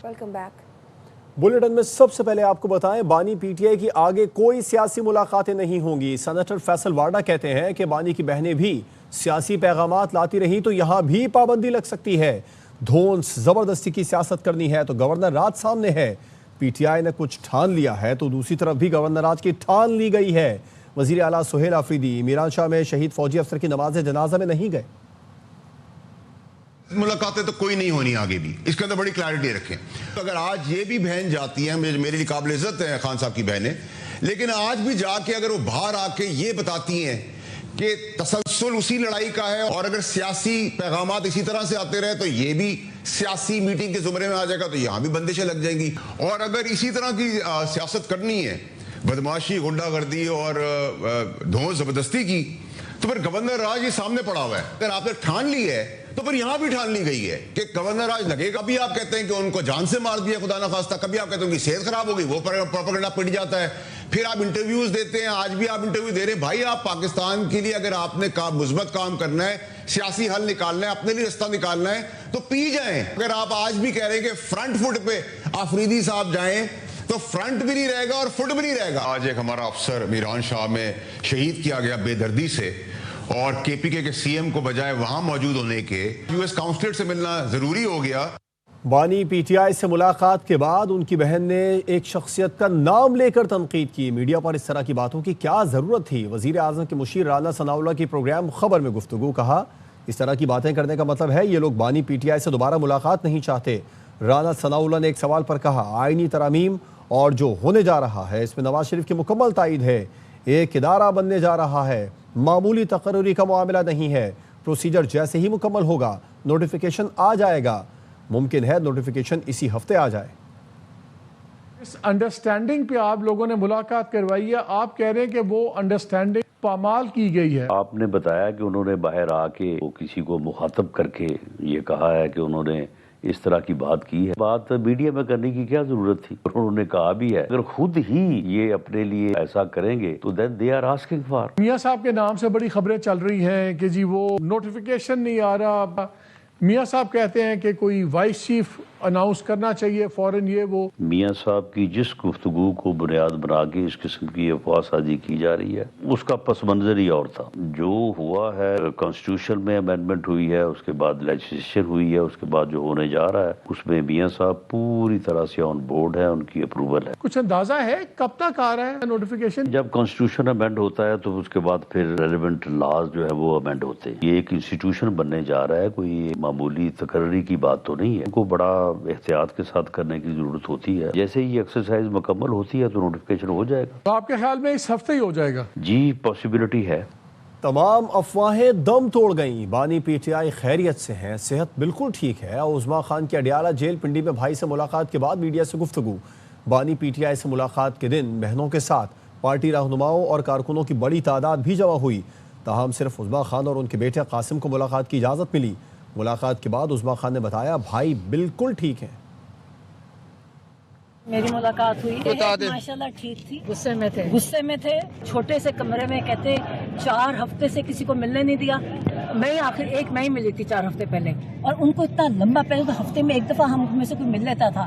Welcome back. Bulletin میں سب سے پہلے آپ کو بتائیں، بانی پی ٹی آئی کی آگے کوئی سیاسی ملاقاتیں نہیں ہوں گی۔ سینیٹر فیصل وارڈا کہتے ہیں کہ بانی کی بہنیں بھی سیاسی پیغامات لاتی رہیں تو یہاں بھی پابندی لگ سکتی ہے۔ دھونس زبردستی کی سیاست کرنی ہے تو گورنر راج سامنے ہے۔ پی ٹی آئی نے کچھ ٹھان لیا ہے تو دوسری طرف بھی گورنر راج کی ٹھان لی گئی ہے۔ وزیر اعلیٰ سہیل آفریدی میران شاہ میں شہید فوجی افسر کی نماز جنازہ میں نہیں گئے۔ ملاقاتیں تو کوئی نہیں ہونی آگے بھی، اس کے اندر بڑی کلیئرٹی رکھیں۔ اگر آج یہ بھی بہن جاتی ہیں، میرے لیے قابل عزت ہے خان صاحب کی بہنیں، لیکن آج بھی جا کے اگر وہ باہر آ کے یہ بتاتی ہیں کہ تسلسل اسی لڑائی کا ہے اور اگر سیاسی پیغامات اسی طرح سے آتے رہے تو یہ بھی سیاسی میٹنگ کے زمرے میں آ جائے گا، تو یہاں بھی بندشیں لگ جائیں گی۔ اور اگر اسی طرح کی سیاست کرنی ہے، بدماشی، غنڈہ گردی اور دھونس زبردستی کی، تو پھر گورنر راج یہ سامنے پڑا ہوا ہے۔ اگر آپ نے ٹھان لی ہے تو پھر یہاں بھی ٹھان لی گئی ہے کہ گورنر راج لگے گا بھی آپ کہتے ہیں کہ ان کو جان سے مار دیا خدا نخواستہ، کبھی آپ کہتے ہیں ان کی صحت خراب ہو گئی، وہ پروپیگنڈا پڑ جاتا ہے، پھر آپ انٹرویوز دیتے ہیں، آج بھی آپ انٹرویو دے رہے ہیں۔ بھائی آپ پاکستان کے لیے اگر آپ نے مثبت کام کرنا ہے، سیاسی حل نکالنا ہے، اپنے لیے رستہ نکالنا ہے تو پی جائیں۔ اگر آپ آج بھی کہہ رہے ہیں کہ فرنٹ فٹ پہ آفریدی صاحب جائیں تو فرنٹ بھی نہیں رہے گا اور فٹ بھی نہیں رہے گا۔ آج ایک ہمارا افسر میران شاہ میں شہید کیا گیا بے دردی سے، اور کے پی کے سی ایم کو بجائے وہاں موجود ہونے کے یو ایس کاؤنسلر سے ملنا ضروری ہو گیا۔ بانی پی ٹی آئی سے ملاقات کے بعد ان کی بہن نے ایک شخصیت کا نام لے کر تنقید کی۔ میڈیا پر اس طرح کی باتوں کی کیا ضرورت تھی؟ وزیر اعظم کے مشیر رانا ثناءاللہ کی پروگرام خبر میں گفتگو، کہا اس طرح کی باتیں کرنے کا مطلب ہے یہ لوگ بانی پی ٹی آئی سے دوبارہ ملاقات نہیں چاہتے۔ رانا ثناءاللہ نے ایک سوال پر کہا آئینی ترامیم اور جو ہونے جا رہا ہے اس میں نواز شریف کی مکمل تائید ہے، ایک ادارہ بننے جا رہا ہے، معمولی تقرری کا معاملہ نہیں ہے، پروسیجر جیسے ہی مکمل ہوگا نوٹیفیکیشن آ جائے گا، ممکن ہے نوٹیفیکیشن اسی ہفتے آ جائے۔ اس انڈرسٹینڈنگ پہ آپ لوگوں نے ملاقات کروائی ہے، آپ کہہ رہے ہیں کہ وہ انڈرسٹینڈنگ پامال کی گئی ہے۔ آپ نے بتایا کہ انہوں نے باہر آ کے کسی کو مخاطب کر کے یہ کہا ہے کہ انہوں نے اس طرح کی بات کی ہے۔ بات میڈیا میں کرنے کی کیا ضرورت تھی؟ انہوں نے کہا بھی ہے اگر خود ہی یہ اپنے لیے ایسا کریں گے تو then they are asking for۔ میاں صاحب کے نام سے بڑی خبریں چل رہی ہیں کہ جی وہ نوٹیفیکیشن نہیں آ رہا۔ میاں صاحب کہتے ہیں کہ کوئی وائس چیف اناؤنس کرنا چاہیے فوراً یہ وہ۔ میاں صاحب کی جس گفتگو کو بنیاد بنا کے اس قسم کی افواہ سازی کی جا رہی ہے اس کا پس منظر ہی اور تھا۔ جو ہوا ہے کانسٹیٹیوشن میں امینڈمنٹ ہوئی ہے، اس کے بعد لیجسلیشن ہوئی ہے، اس کے بعد جو ہونے جا رہا ہے اس میں میاں صاحب پوری طرح سے آن بورڈ ہے، ان کی اپروول ہے۔ کچھ اندازہ ہے کب تک آ رہا ہے نوٹیفیکیشن؟ جب کانسٹیٹیوشن امینڈ ہوتا ہے تو اس کے بعد پھر ریلیونٹ لاز جو ہے وہ امینڈ ہوتے ہیں۔ یہ ایک انسٹیٹیوشن بننے جا رہا ہے، کوئی معمولی تقرری کی بات تو نہیں ہے، ان کو بڑا احتیاط کے ساتھ کرنے کی ضرورت ہوتی ہے۔ جیسے یہ ایکسرسائز مکمل ہوتی ہے تو نوٹیفیکیشن ہو جائے گا۔ تو آپ کے خیال میں اس ہفتے ہی ہو جائے گا؟ جی پاسبلٹی ہے۔ تمام افواہیں دم توڑ گئیں، بانی پی ٹی آئی خیریت سے ہیں، صحت بالکل ٹھیک ہے۔ عظمیٰ خان کی اڈیالہ جیل پنڈی میں بھائی سے ملاقات کے بعد میڈیا سے گفتگو۔ بانی پی ٹی آئی سے ملاقات کے دن بہنوں کے ساتھ پارٹی رہنماؤں اور کارکنوں کی بڑی تعداد بھی جمع ہوئی، تاہم صرف عظمیٰ خان اور ان کے بیٹے قاسم کو ملاقات کی اجازت ملی۔ ملاقات کے بعد عظمیٰ خان نے بتایا بھائی بالکل ٹھیک ہیں۔ میری ملاقات ہوئی، ماشاءاللہ ٹھیک تھی، غصے میں تھے، چھوٹے سے کمرے میں کہتے 4 ہفتے سے کسی کو ملنے نہیں دیا۔ میں آخر میں ہی ملی تھی 4 ہفتے پہلے، اور ان کو اتنا لمبا پہلے تو ہفتے میں ایک دفعہ ہم میں سے کوئی مل لیتا تھا۔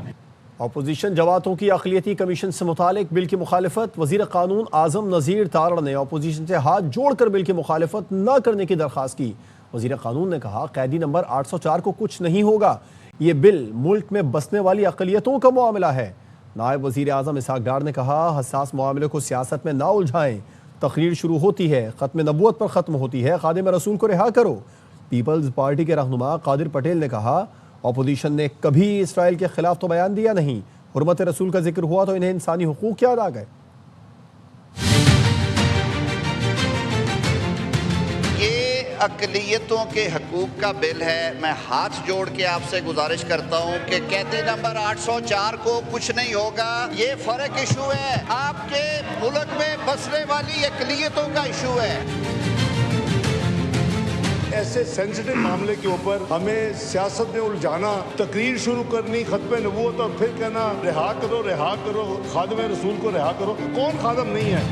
اپوزیشن جماعتوں کی اقلیتی کمیشن سے متعلق بل کی مخالفت، وزیر قانون اعظم نذیر تارڑ نے اپوزیشن سے ہاتھ جوڑ کر بل کی مخالفت نہ کرنے کی درخواست کی۔ وزیر قانون نے کہا قیدی نمبر 804 کو کچھ نہیں ہوگا، یہ بل ملک میں بسنے والی اقلیتوں کا معاملہ ہے۔ نائب وزیر اعظم اسحاق ڈار نے کہا حساس معاملے کو سیاست میں نہ الجھائیں، تقریر شروع ہوتی ہے، ختم نبوت پر ختم ہوتی ہے، خادم رسول کو رہا کرو۔ پیپلز پارٹی کے رہنما قادر پٹیل نے کہا اپوزیشن نے کبھی اسرائیل کے خلاف تو بیان دیا نہیں، حرمت رسول کا ذکر ہوا تو انہیں انسانی حقوق یاد آ گئے۔ اقلیتوں کے حقوق کا بل ہے۔ میں ہاتھ جوڑ کے آپ سے گزارش کرتا ہوں کہ قیدی نمبر 804 کو کچھ نہیں ہوگا۔ یہ فرق ایشو ہے، آپ کے ملک میں بسنے والی اقلیتوں کا ایشو ہے۔ ایسے سینسٹیو معاملے کے اوپر ہمیں سیاست میں الجھانا، تقریر شروع کرنی، ختم نبوت، اور پھر کہنا رہا کرو، خادم رسول کو رہا کرو۔ کون خادم نہیں ہے؟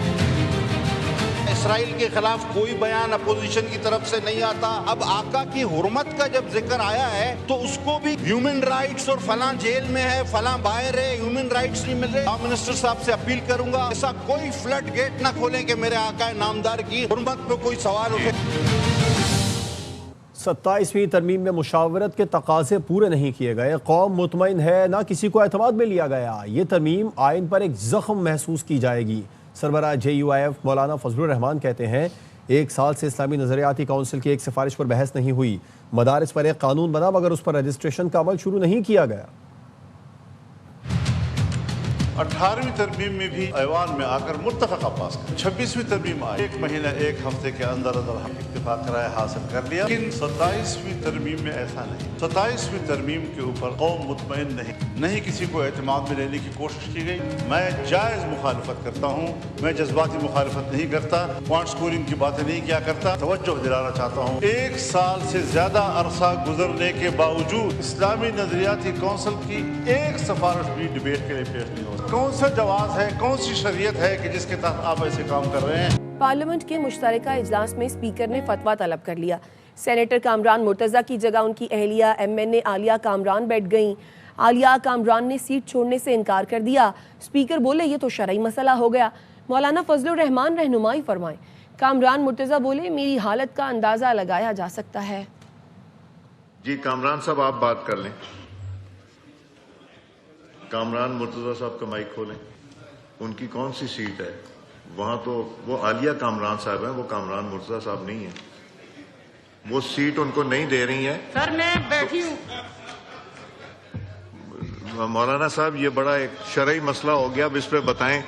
اسرائیل کے خلاف کوئی بیان اپوزیشن کی طرف سے نہیں آتا. اب آقا کی حرمت کا جب ذکر آیا ہے تو اس کو بھی ہیومن رائٹس اور فلاں جیل میں ہے, فلاں باہر ہے, ہیومن رائٹس نہیں مل رہے. منسٹر صاحب سے اپیل کروں گا ایسا کوئی فلڈ گیٹ نہ کھولیں کہ میرے آقا نامدار کی حرمت پہ کوئی سوال اٹھے. 27ویں ترمیم میں مشاورت کے تقاضے پورے نہیں کیے گئے. قوم مطمئن ہے, نہ کسی کو اعتماد میں لیا گیا. یہ ترمیم آئین پر ایک زخم محسوس کی جائے گی. سربراہ JUIF مولانا فضل الرحمان کہتے ہیں 1 سال سے اسلامی نظریاتی کونسل کی ایک سفارش پر بحث نہیں ہوئی. مدارس پر ایک قانون بنا مگر اس پر رجسٹریشن کا عمل شروع نہیں کیا گیا. 18ویں ترمیم میں بھی ایوان میں آ کر متفقہ پاس کر. 26ویں ترمیم آئی 1 مہینہ 1 ہفتے کے اندر ہم اتفاق رائے حاصل کر لیا. لیکن 27ویں ترمیم میں ایسا نہیں. 27ویں ترمیم کے اوپر قوم مطمئن نہیں کسی کو اعتماد میں لینے کی کوشش کی گئی. میں جائز مخالفت کرتا ہوں, میں جذباتی مخالفت نہیں کرتا, پوائنٹ سکورنگ کی باتیں نہیں کیا کرتا. توجہ دلانا چاہتا ہوں 1 سال سے زیادہ عرصہ گزرنے کے باوجود اسلامی نظریاتی کونسل کی ایک سفارش بھی ڈبیٹ کے لیے پیش نہیں ہو. کون سا جواز ہے, کون سی شریعت ہے کہ جس کے تحت آپ ایسے کام کر رہے ہیں؟ پارلیمنٹ کے مشترکہ اجلاس میں اسپیکر نے فتویٰ طلب کر لیا. سینیٹر کامران مرتضیٰ کی جگہ ان کی اہلیہ MNA عالیہ کامران بیٹھ گئیں. عالیہ کامران نے سیٹ چھوڑنے سے انکار کر دیا. اسپیکر بولے یہ تو شرعی مسئلہ ہو گیا. مولانا فضل الرحمان رہنمائی فرمائیں. کامران مرتضیٰ بولے میری حالت کا اندازہ لگایا جا سکتا ہے. جی کامران صاحب آپ بات کر لیں. کامران مرتضیٰ صاحب کا مائک کھولیں. ان کی کون سی سیٹ ہے وہاں؟ تو وہ عالیہ کامران صاحب ہیں, وہ کامران مرتضیٰ صاحب نہیں ہیں. وہ سیٹ ان کو نہیں دے رہی ہیں. سر میں بیٹھی ہوں. مولانا صاحب یہ بڑا ایک شرعی مسئلہ ہو گیا. اب اس پہ بتائیں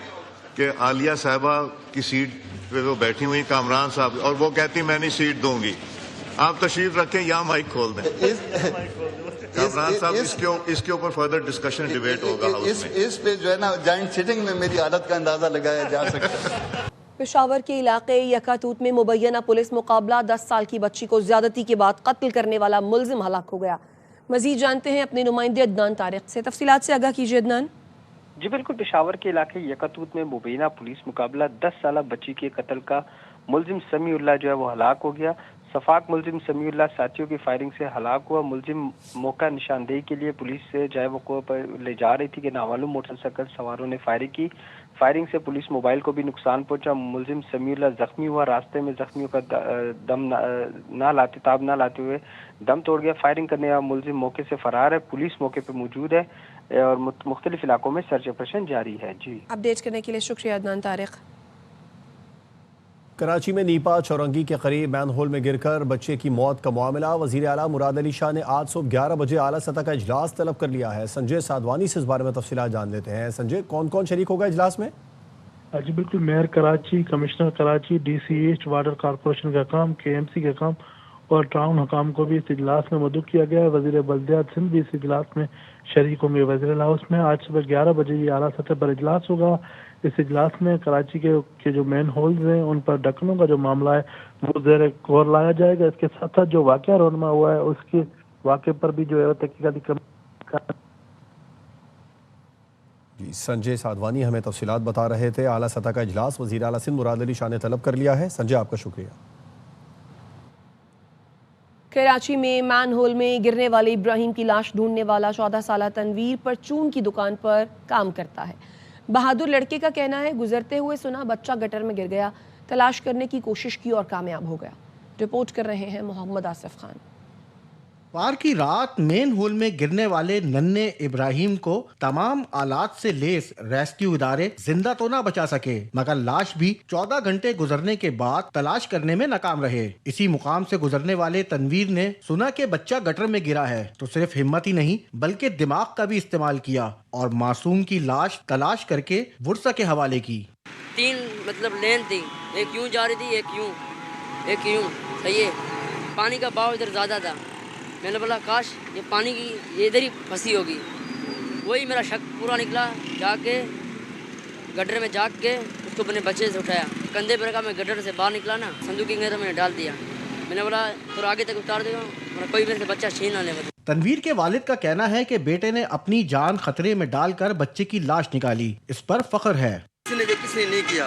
کہ عالیہ صاحبہ کی سیٹ پہ وہ بیٹھی ہوئی کامران صاحب, اور وہ کہتی میں نہیں سیٹ دوں گی. آپ تشریف رکھیں, یہاں مائک کھول دیں. کامران صاحب اس کے اوپر فردر ڈسکشن ڈیبیٹ ہوگا. اس پہ جو ہے نا جوائنٹ سیٹنگ میں میری حالت کا اندازہ لگایا جا سکتا ہے. پشاور کے علاقے یکاتوت میں مبینہ پولیس مقابلہ. 10 سال کی بچی کو زیادتی کے بعد قتل کرنے والا ملزم ہلاک ہو گیا. مزید جانتے ہیں اپنے نمائندے عدنان طارق سے. تفصیلات سے آگاہ کیجیے عدنان. جی بالکل, پشاور کے علاقے یکاتوت میں مبینہ پولیس مقابلہ 10 سالہ بچی کے قتل کا ملزم سمیع اللہ جو ہے وہ ہلاک ہو گیا. شفاق ملزم سمیع اللہ ساتھیوں کی فائرنگ سے ہلاک ہوا. ملزم موقع نشاندہی کے لیے پولیس سے جائے وقوع پر لے جا رہی تھی کہ نامعلوم موٹر سائیکل سواروں نے فائرنگ کی. فائرنگ سے پولیس موبائل کو بھی نقصان پہنچا. ملزم سمیع اللہ زخمی ہوا. راستے میں زخمیوں کا تاب نہ لاتے ہوئے دم توڑ گیا. فائرنگ کرنے والا ملزم موقع سے فرار ہے. پولیس موقع پہ موجود ہے اور مختلف علاقوں میں سرچ آپریشن جاری ہے. جی اپڈیٹ کرنے کے لیے شکریہ عدنان طارق. کراچی میں نیپا چورنگی کے قریب مین ہول میں گر کر بچے کی موت کا معاملہ. وزیر اعلیٰ مراد علی شاہ نے آج صبح 11 بجے اعلیٰ سطح کا اجلاس طلب کر لیا ہے. سنجے سادوانی سے اس بارے میں تفصیلات جان لیتے ہیں. سنجے, کون کون شریک ہوگا اجلاس میں؟ جی بالکل, mayor Karachi, commissioner Karachi, DC east, water corporation کا کام, KMC کا کام اور ٹاؤن حکام کو بھی اس اجلاس میں مدعو کیا گیا ہے. وزیر بلدیات سندھ بھی اس اجلاس میں شریک ہوں گے. وزیر ہاؤس میں آج صبح 11 بجے یہ اعلیٰ سطح پر اجلاس ہوگا. اس اجلاس میں کراچی کے جو مین ہولز ہیں ان پر ڈھکنوں کا جو معاملہ ہے وہ زیر غور لایا جائے گا. اس کے ساتھ ساتھ جو واقعہ رونما ہوا ہے اس کے واقعے پر بھی جو ہے تحقیقاتی. جی سنجے سادوانی ہمیں تفصیلات بتا رہے تھے. اعلیٰ سطح کا اجلاس وزیر اعلیٰ سندھ مراد علی شاہ نے طلب کر لیا ہے. سنجے, آپ کا شکریہ. کراچی میں مین ہول میں گرنے والے ابراہیم کی لاش ڈھونڈنے والا 14 سالہ تنویر پرچون کی دکان پر کام کرتا ہے. بہادر لڑکے کا کہنا ہے گزرتے ہوئے سنا بچہ گٹر میں گر گیا, تلاش کرنے کی کوشش کی اور کامیاب ہو گیا. رپورٹ کر رہے ہیں محمد آصف خان. پار کی رات مین ہول میں گرنے والے ننھے ابراہیم کو تمام آلات سے لیس ریسکیو ادارے زندہ تو نہ بچا سکے مگر لاش بھی 14 گھنٹے گزرنے کے بعد تلاش کرنے میں ناکام رہے. اسی مقام سے گزرنے والے تنویر نے سنا کہ بچہ گٹر میں گرا ہے تو صرف ہمت ہی نہیں بلکہ دماغ کا بھی استعمال کیا اور معصوم کی لاش تلاش کر کے ورثہ کے حوالے کی. 3 لین تھی, ایک یوں جا رہی تھی, ایک یوں صحیح ہے. پانی کا بہاؤ ادھر زیادہ تھا. میں نے بولا کاش یہ پانی کی یہ ادھر ہی پھنسی ہوگی. وہی میرا شک پورا نکلا. جا کے گٹر میں جا کے اس کو اپنے بچے سے اٹھایا, کندھے پر رکھا. میں گٹر سے باہر نکلا نا, صندوق کے میں نے ڈال دیا. میں نے بولا تو آگے تک اتار دے گا, کوئی میرے سے بچہ چھین نہ لے. تنویر کے والد کا کہنا ہے کہ بیٹے نے اپنی جان خطرے میں ڈال کر بچے کی لاش نکالی. اس پر فخر ہے. کسی نے نہیں کیا.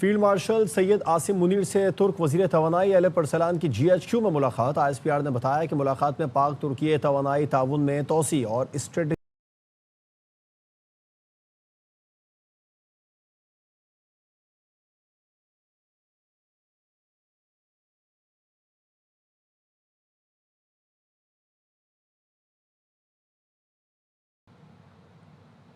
فیلڈ مارشل سید عاصم منیر سے ترک وزیر توانائی علیپ ارسلان کی GHQ میں ملاقات۔ ISPR نے بتایا کہ ملاقات میں پاک ترکی توانائی تعاون میں توسیع اور اسٹریٹجک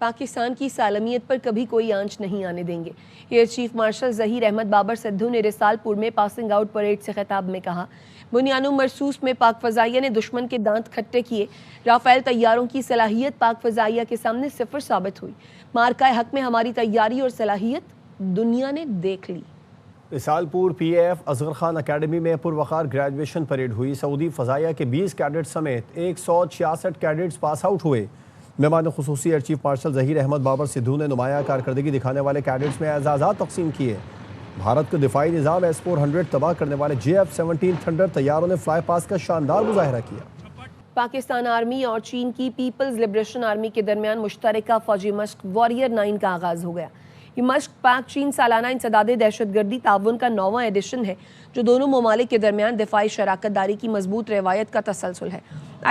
پاکستان کی سالمیت پر کبھی کوئی آنچ نہیں آنے دیں گے، air chief marshal Zaheer Ahmed Babar Sidhu نے رسال پور میں پاسنگ آؤٹ پریڈ سے خطاب میں کہا۔ بنیانو مرسوس میں پاک فضائیہ نے دشمن کے دانت کھٹے کیے۔ رافیل طیاروں کی صلاحیت پاک فضائیہ کے سامنے صفر ثابت ہوئی۔ مارکہ حق میں ہماری تیاری اور صلاحیت دنیا نے دیکھ لی۔ رسال پور PAF اصغر خان اکیڈمی میں پروقار گریجویشن پریڈ ہوئی۔ سعودی فضائیہ کے 20 کیڈٹ سمیت 166 کیڈٹس پاس آؤٹ ہوئے۔ مہمان خصوصی air chief marshal Zaheer Ahmed Babar Sidhu نے نمایاں کارکردگی دکھانے والے کیڈٹس میں اعزازات تقسیم کیے۔ بھارت کو دفاعی نظام S-400 تباہ کرنے والے JF-17 تھنڈر طیاروں نے فلائی پاس کا شاندار مظاہرہ کیا۔ پاکستان آرمی اور چین کی پیپلز لبریشن آرمی کے درمیان مشترکہ فوجی مشق واریر 9 کا آغاز ہو گیا۔ یہ مشق پاک چین سالانہ انسداد دہشت گردی تعاون کا 9واں ایڈیشن ہے، جو دونوں ممالک کے درمیان دفاعی شراکت داری کی مضبوط روایت کا تسلسل ہے۔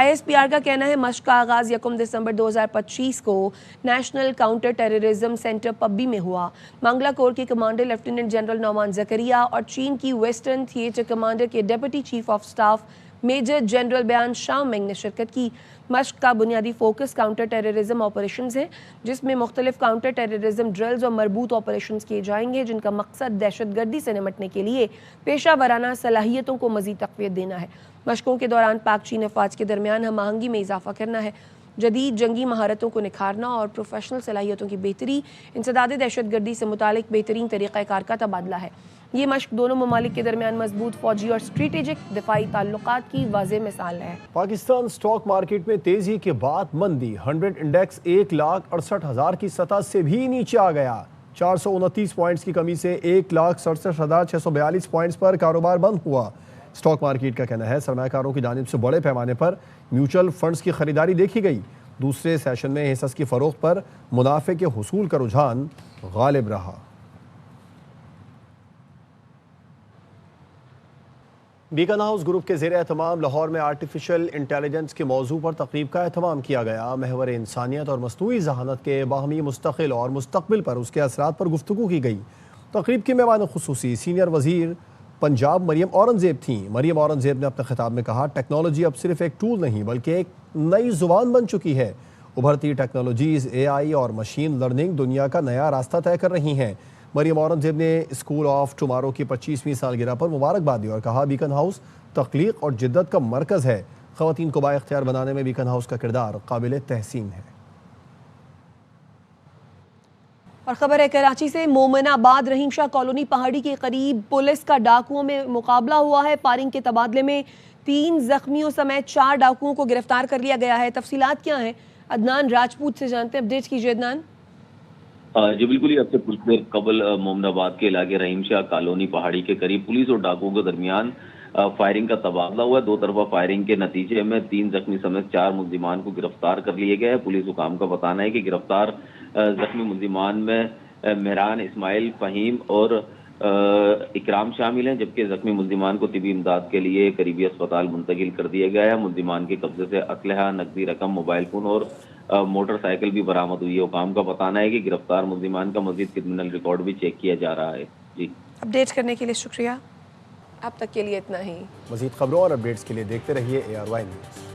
ISPR کا کہنا ہے مشق کا آغاز 1 دسمبر 2025 کو national counter terrorism centre Pabbi میں ہوا۔ منگلا کور کے commander lieutenant general Noman Zakaria اور چین کی ویسٹرن تھیٹر کمانڈر کے deputy chief of staff major general Bian Shao مینگ نے شرکت کی۔ مشق کا بنیادی فوکس کاؤنٹر ٹیررزم آپریشنز ہیں، جس میں مختلف کاؤنٹر ٹیررزم ڈرلز اور مربوط آپریشنز کیے جائیں گے، جن کا مقصد دہشت گردی سے نمٹنے کے لیے پیشہ ورانہ صلاحیتوں کو مزید تقویت دینا ہے۔ مشقوں کے دوران پاک چین افواج کے درمیان ہم آہنگی میں اضافہ کرنا ہے، جدید جنگی مہارتوں کو نکھارنا اور پروفیشنل صلاحیتوں کی بہتری، انسداد دہشت گردی سے متعلق بہترین طریقہ کار کا تبادلہ ہے۔ یہ مشق دونوں ممالک کے درمیان مضبوط فوجی اور اسٹریٹجک دفاعی تعلقات کی واضح مثال ہے۔ پاکستان سٹاک مارکیٹ میں تیزی کے بعد مندی، 100 انڈیکس 1,68,000 کی سطح سے بھی نیچے آ گیا۔ 429 پوائنٹس کی کمی سے 1,67,642 پوائنٹس پر کاروبار بند ہوا۔ سٹاک مارکیٹ کا کہنا ہے سرمایہ کاروں کی جانب سے بڑے پیمانے پر میوچل فنڈز کی خریداری دیکھی گئی۔ دوسرے سیشن میں حصص کی فروخت پر منافع کے حصول کا رجحان غالب رہا۔ بیکن ہاؤس گروپ کے زیر اہتمام لاہور میں آرٹیفیشل انٹیلیجنس کے موضوع پر تقریب کا اہتمام کیا گیا۔ محور انسانیت اور مصنوعی ذہانت کے باہمی مستقل اور مستقبل پر اس کے اثرات پر گفتگو کی گئی۔ تقریب کی مہمان خصوصی سینئر وزیر پنجاب مریم اورنگزیب تھیں۔ مریم اورنگزیب نے اپنے خطاب میں کہا ٹیکنالوجی اب صرف ایک ٹول نہیں بلکہ ایک نئی زبان بن چکی ہے۔ ابھرتی ٹیکنالوجیز AI اور مشین لرننگ دنیا کا نیا راستہ طے کر رہی ہیں۔ مریم اورنگزیب نے اسکول آف ٹمارو کی 25ویں سالگرہ پر مبارکباد دی اور کہا بیکن ہاؤس تخلیق اور جدت کا مرکز ہے۔ خواتین کو بااختیار بنانے میں بیکن ہاؤس کا کردار قابل تحسین ہے۔ اور خبر ہے کراچی سے، مومن آباد رحیم شاہ کالونی پہاڑی کے قریب پولیس کا ڈاکوؤں میں مقابلہ ہوا ہے۔ فائرنگ کے تبادلے میں 3 زخمیوں سمیت 4 ڈاکوؤں کو گرفتار کر لیا گیا ہے۔ تفصیلات کیا ہیں عدنان راجپوت سے جانتے ہیں، اپڈیٹ کیجیے عدنان۔ جی بالکل ہی اب سے کچھ دیر قبل مومن آباد کے علاقے رحیم شاہ کالونی پہاڑی کے قریب پولیس اور ڈاکوؤں کے درمیان فائرنگ کا تبادلہ ہوا ہے۔ 2 طرفہ فائرنگ کے نتیجے میں 3 زخمی سمیت 4 ملزمان کو گرفتار کر لیے گئے ہیں۔ پولیس حکام کا بتانا ہے کہ گرفتار زخمی ملزمان میں مہران اسماعیل، فہیم اور اکرام شامل ہیں، جبکہ زخمی ملزمان کو طبی امداد کے لیے قریبی اسپتال منتقل کر دیا گیا ہے۔ ملزمان کے قبضے سے اسلحہ، نقدی رقم، موبائل فون اور موٹر سائیکل بھی برآمد ہوئی ہے۔ حکام کا بتانا ہے کہ گرفتار ملزمان کا مزید کرمنل ریکارڈ بھی چیک کیا جا رہا ہے۔ جی اپڈیٹ کرنے کے لیے شکریہ، اب تک کے لیے اتنا ہی۔ مزید خبروں اور اپڈیٹس کے لیے دیکھتے رہیے ARY نیوز۔